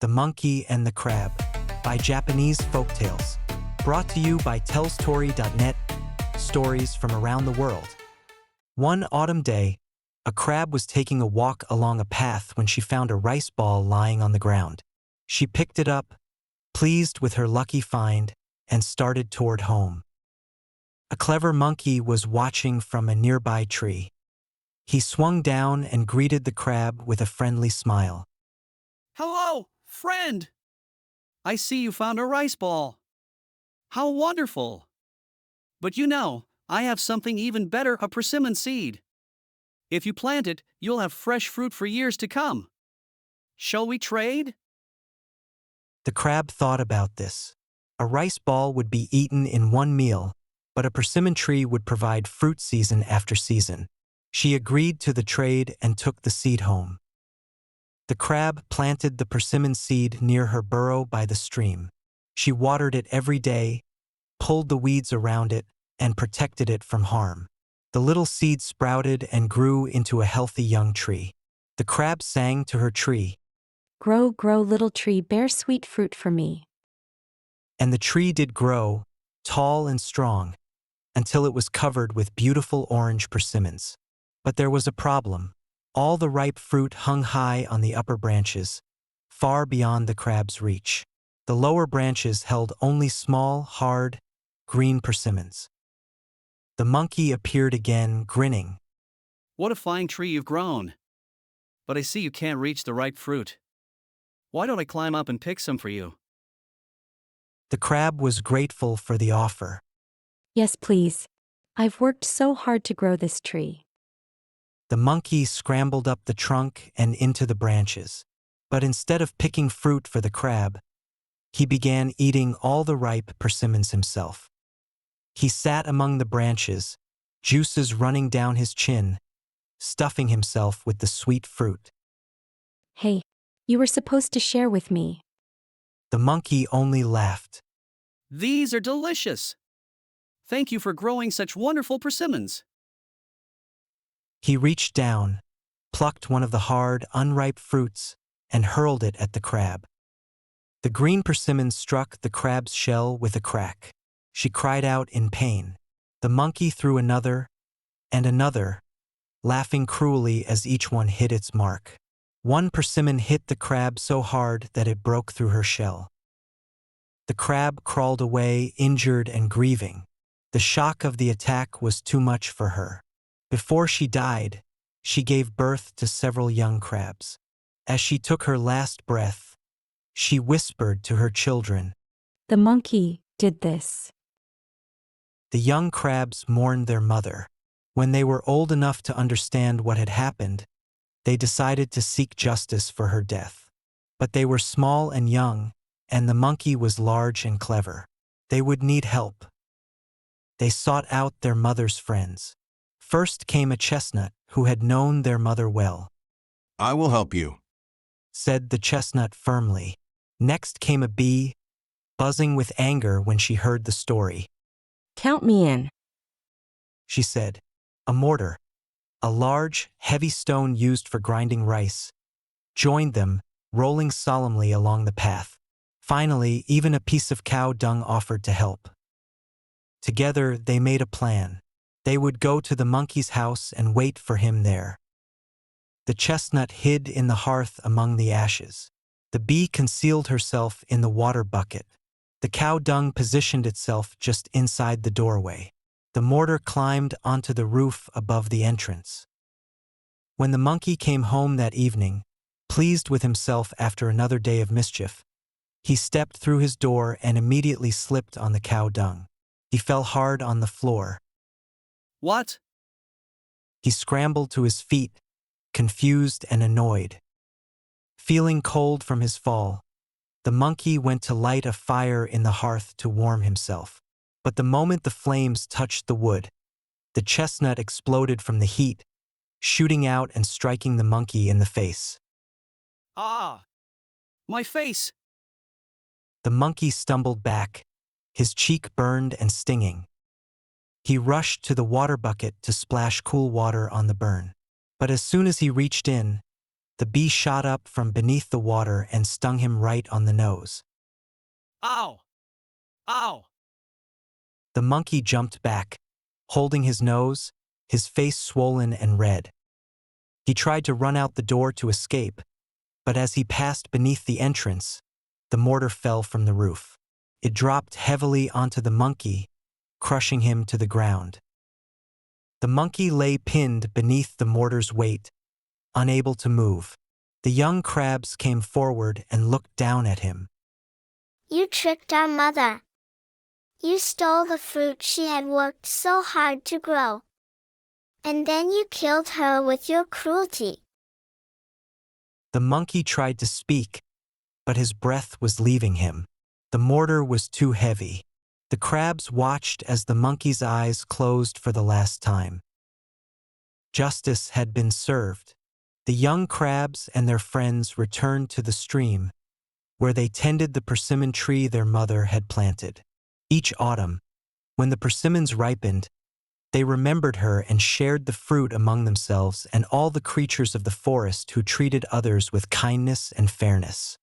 The Monkey and the Crab by Japanese Folktales. Brought to you by TellStory.net, stories from around the world. One autumn day, a crab was taking a walk along a path when she found a rice ball lying on the ground. She picked it up, pleased with her lucky find, and started toward home. A clever monkey was watching from a nearby tree. He swung down and greeted the crab with a friendly smile. Hello, friend! I see you found a rice ball. How wonderful! But I have something even better, a persimmon seed. If you plant it, you'll have fresh fruit for years to come. Shall we trade? The crab thought about this. A rice ball would be eaten in one meal, but a persimmon tree would provide fruit season after season. She agreed to the trade and took the seed home. The crab planted the persimmon seed near her burrow by the stream. She watered it every day, pulled the weeds around it, and protected it from harm. The little seed sprouted and grew into a healthy young tree. The crab sang to her tree, "Grow, grow, little tree, bear sweet fruit for me." and the tree did grow, tall and strong, until it was covered with beautiful orange persimmons. But there was a problem. All the ripe fruit hung high on the upper branches, far beyond the crab's reach. The lower branches held only small, hard, green persimmons. The monkey appeared again, grinning. What a fine tree you've grown. But I see you can't reach the ripe fruit. Why don't I climb up and pick some for you? The crab was grateful for the offer. "Yes, please. I've worked so hard to grow this tree." The monkey scrambled up the trunk and into the branches. But instead of picking fruit for the crab, he began eating all the ripe persimmons himself. He sat among the branches, juices running down his chin, stuffing himself with the sweet fruit. "Hey, you were supposed to share with me." The monkey only laughed. These are delicious. Thank you for growing such wonderful persimmons. He reached down, plucked one of the hard, unripe fruits, and hurled it at the crab. The green persimmon struck the crab's shell with a crack. She cried out in pain. The monkey threw another and another, laughing cruelly as each one hit its mark. One persimmon hit the crab so hard that it broke through her shell. The crab crawled away, injured and grieving. The shock of the attack was too much for her. Before she died, she gave birth to several young crabs. As she took her last breath, she whispered to her children. "The monkey did this." The young crabs mourned their mother. When they were old enough to understand what had happened, they decided to seek justice for her death. But they were small and young, and the monkey was large and clever. They would need help. They sought out their mother's friends. First came a chestnut who had known their mother well. "I will help you," said the chestnut firmly. Next came a bee, buzzing with anger when she heard the story. "Count me in," she said. A mortar, a large, heavy stone used for grinding rice, joined them, rolling solemnly along the path. Finally, even a piece of cow dung offered to help. Together, they made a plan. They would go to the monkey's house and wait for him there. The chestnut hid in the hearth among the ashes. The bee concealed herself in the water bucket. The cow dung positioned itself just inside the doorway. The mortar climbed onto the roof above the entrance. When the monkey came home that evening, pleased with himself after another day of mischief, he stepped through his door and immediately slipped on the cow dung. He fell hard on the floor. What? He scrambled to his feet, confused and annoyed. Feeling cold from his fall, the monkey went to light a fire in the hearth to warm himself. But the moment the flames touched the wood, the chestnut exploded from the heat, shooting out and striking the monkey in the face. Ah! My face! The monkey stumbled back, his cheek burned and stinging. He rushed to the water bucket to splash cool water on the burn. But as soon as he reached in, The bee shot up from beneath the water and stung him right on the nose. Ow! Ow! The monkey jumped back, holding his nose, his face swollen and red. He tried to run out the door to escape, but as he passed beneath the entrance, the mortar fell from the roof. It dropped heavily onto the monkey, crushing him to the ground. The monkey lay pinned beneath the mortar's weight, unable to move. The young crabs came forward and looked down at him. You tricked our mother. You stole the fruit she had worked so hard to grow. And then you killed her with your cruelty. The monkey tried to speak, but his breath was leaving him. The mortar was too heavy. The crabs watched as the monkey's eyes closed for the last time. Justice had been served. The young crabs and their friends returned to the stream, where they tended the persimmon tree their mother had planted. Each autumn, when the persimmons ripened, they remembered her and shared the fruit among themselves and all the creatures of the forest who treated others with kindness and fairness.